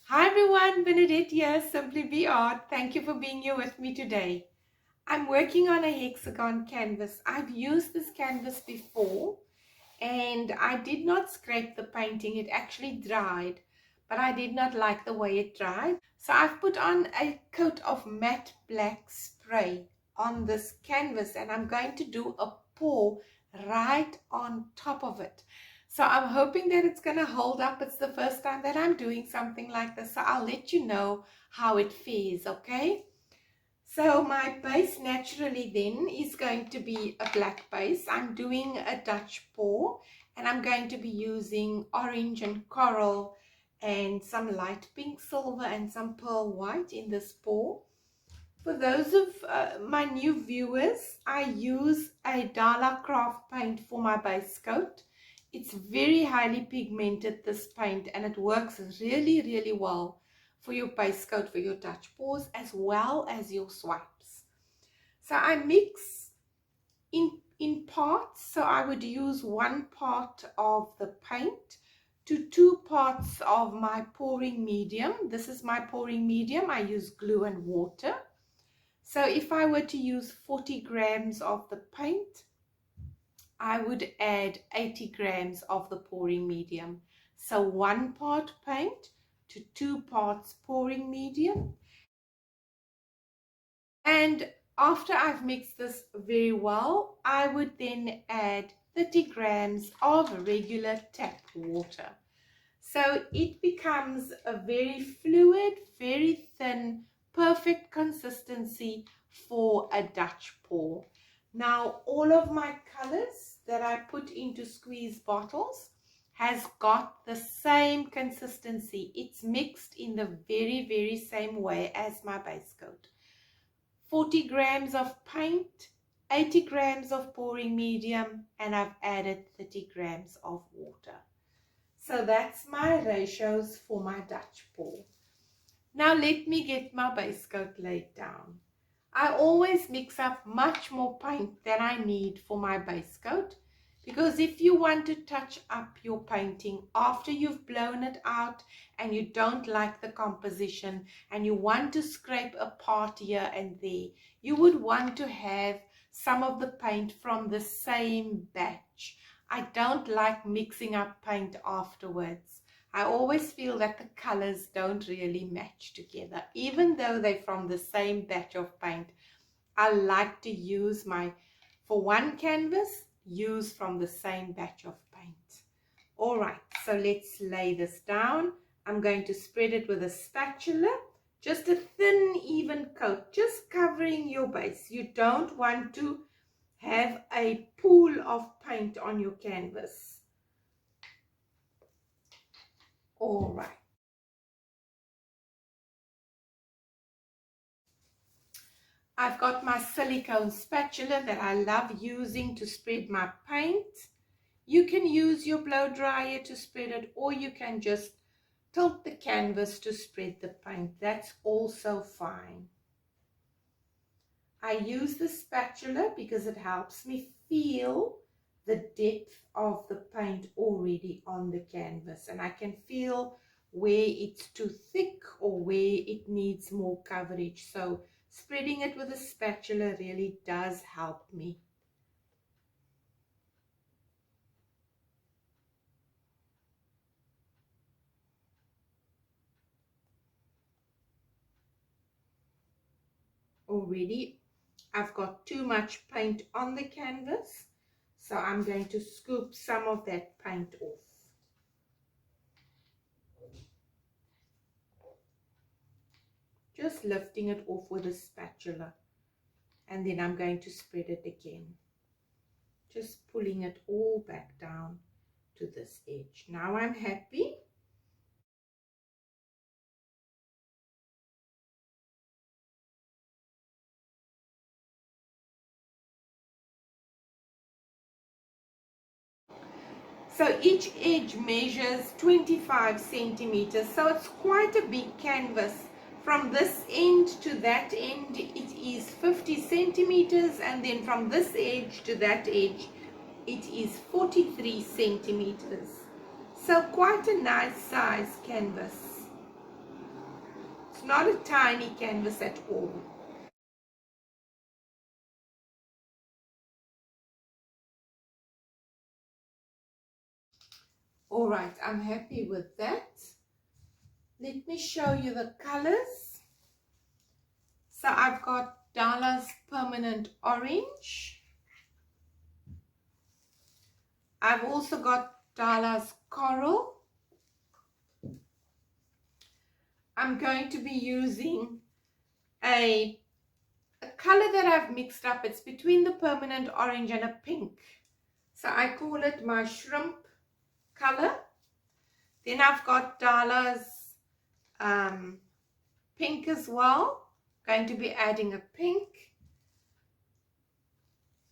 Hi everyone, Bernadette here, Simply B Art. Thank you for being here with me today. I'm working on a hexagon canvas. I've used this canvas before and I did not scrape the painting. It actually dried, but I did not like the way it dried. So I've put on a coat of matte black spray on this canvas and I'm going to do a pour right on top of it. So I'm hoping that it's going to hold up. It's the first time that I'm doing something like this, so I'll let you know how it fares, okay? So my base naturally then is going to be a black base. I'm doing a Dutch pour and I'm going to be using orange and coral and some light pink silver and some pearl white in this pour. For those of my new viewers, I use a Dala craft paint for my base coat. It's very highly pigmented, this paint, and it works really well for your base coat, for your Dutch pours, as well as your swipes. So I mix in parts. So I would use 1 part of the paint to 2 parts of my pouring medium. This is my pouring medium. I use glue and water. So if I were to use 40 grams of the paint, I would add 80 grams of the pouring medium. So 1 part paint to 2 parts pouring medium. And after I've mixed this very well, I would then add 30 grams of regular tap water. So it becomes a very fluid, very thin, perfect consistency for a Dutch pour. Now, all of my colors that I put into squeeze bottles has got the same consistency. It's mixed in the very same way as my base coat. 40 grams of paint, 80 grams of pouring medium, and I've added 30 grams of water. So that's my ratios for my Dutch pour. Now let me get my base coat laid down. I always mix up much more paint than I need for my base coat, because if you want to touch up your painting after you've blown it out and you don't like the composition and you want to scrape a part here and there, you would want to have some of the paint from the same batch. I don't like mixing up paint afterwards. I always feel that the colors don't really match together. Even though they're from the same batch of paint, I like to use for one canvas, use from the same batch of paint. All right, so let's lay this down. I'm going to spread it with a spatula, just a thin, even coat, just covering your base. You don't want to have a pool of paint on your canvas. All right. I've got my silicone spatula that I love using to spread my paint. You can use your blow dryer to spread it, or you can just tilt the canvas to spread the paint. That's also fine. I use the spatula because it helps me feel the depth of the paint already on the canvas, and I can feel where it's too thick or where it needs more coverage. So spreading it with a spatula really does help me. Already I've got too much paint on the canvas, so I'm going to scoop some of that paint off. Just lifting it off with a spatula, and then I'm going to spread it again. Just pulling it all back down to this edge. Now I'm happy. So each edge measures 25 centimeters, so it's quite a big canvas. From this end to that end, it is 50 centimeters, and then from this edge to that edge, it is 43 centimeters. So quite a nice size canvas. not a tiny canvas at all. All right, I'm happy with that. Let me show you the colors. So I've got Dala's Permanent Orange. I've also got Dala's Coral. I'm going to be using a color that I've mixed up. It's between the Permanent Orange and a pink. So I call it my shrimp color. Then I've got Dala's pink as well. Going to be adding a pink.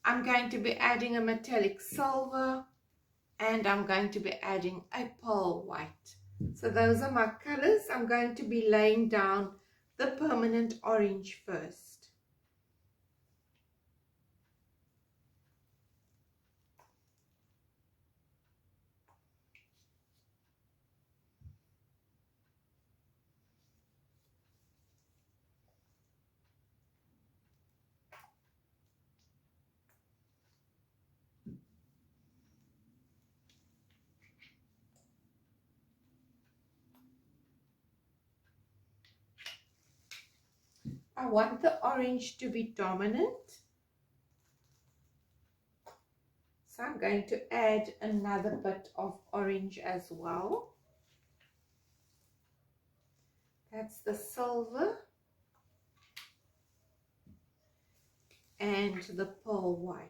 I'm going to be adding a metallic silver, and I'm going to be adding a pearl white. So those are my colors. I'm going to be laying down the Permanent Orange first. I want the orange to be dominant. So I'm going to add another bit of orange as well. That's the silver and the pearl white.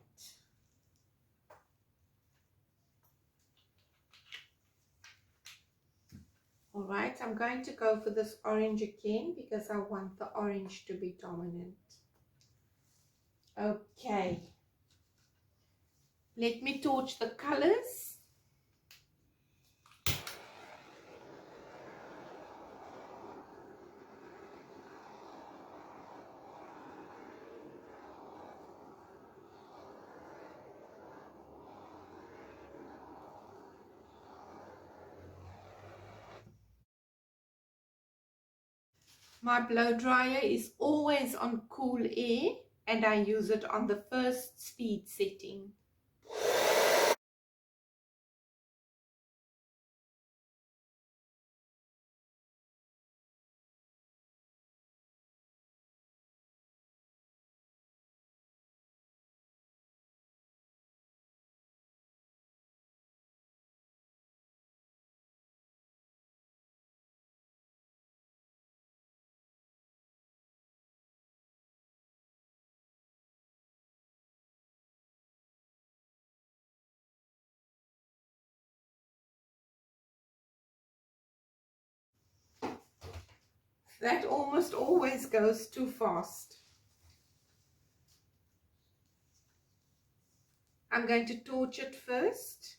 All right, I'm going to go for this orange again because I want the orange to be dominant. Okay, let me torch the colors. My blow dryer is always on cool air and I use it on the first speed setting. That almost always goes too fast. I'm going to torch it first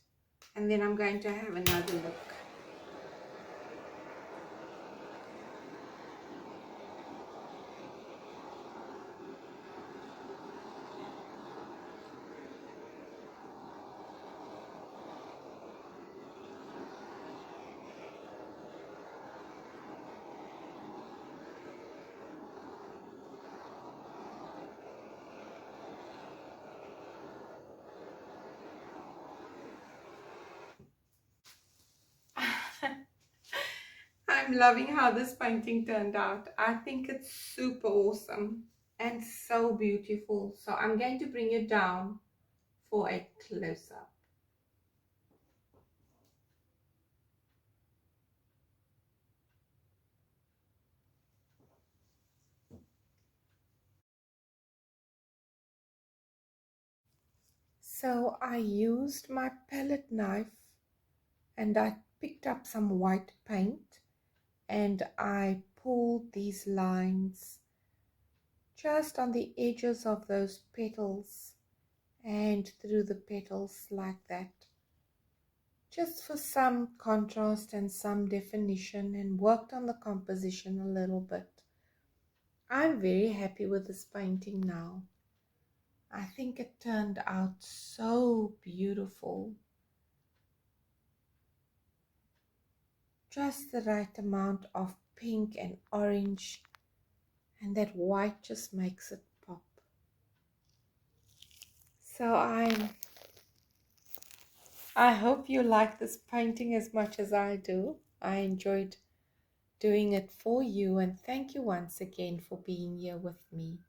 and then I'm going to have another look. I'm loving how this painting turned out. I think it's super awesome and so beautiful. So I'm going to bring it down for a close-up. So I used my palette knife and I picked up some white paint and I pulled these lines just on the edges of those petals and through the petals like that, just for some contrast and some definition, and worked on the composition a little bit. I'm very happy with this painting now. I think it turned out so beautiful. Just the right amount of pink and orange, and that white just makes it pop. So I hope you like this painting as much as I do. I enjoyed doing it for you, and thank you once again for being here with me.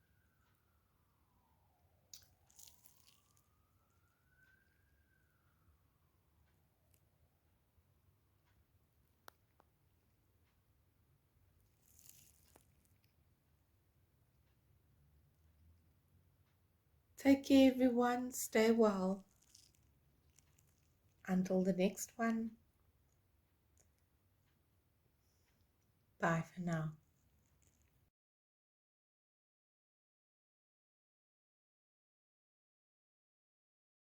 Take care, everyone. Stay well. Until the next one. Bye for now.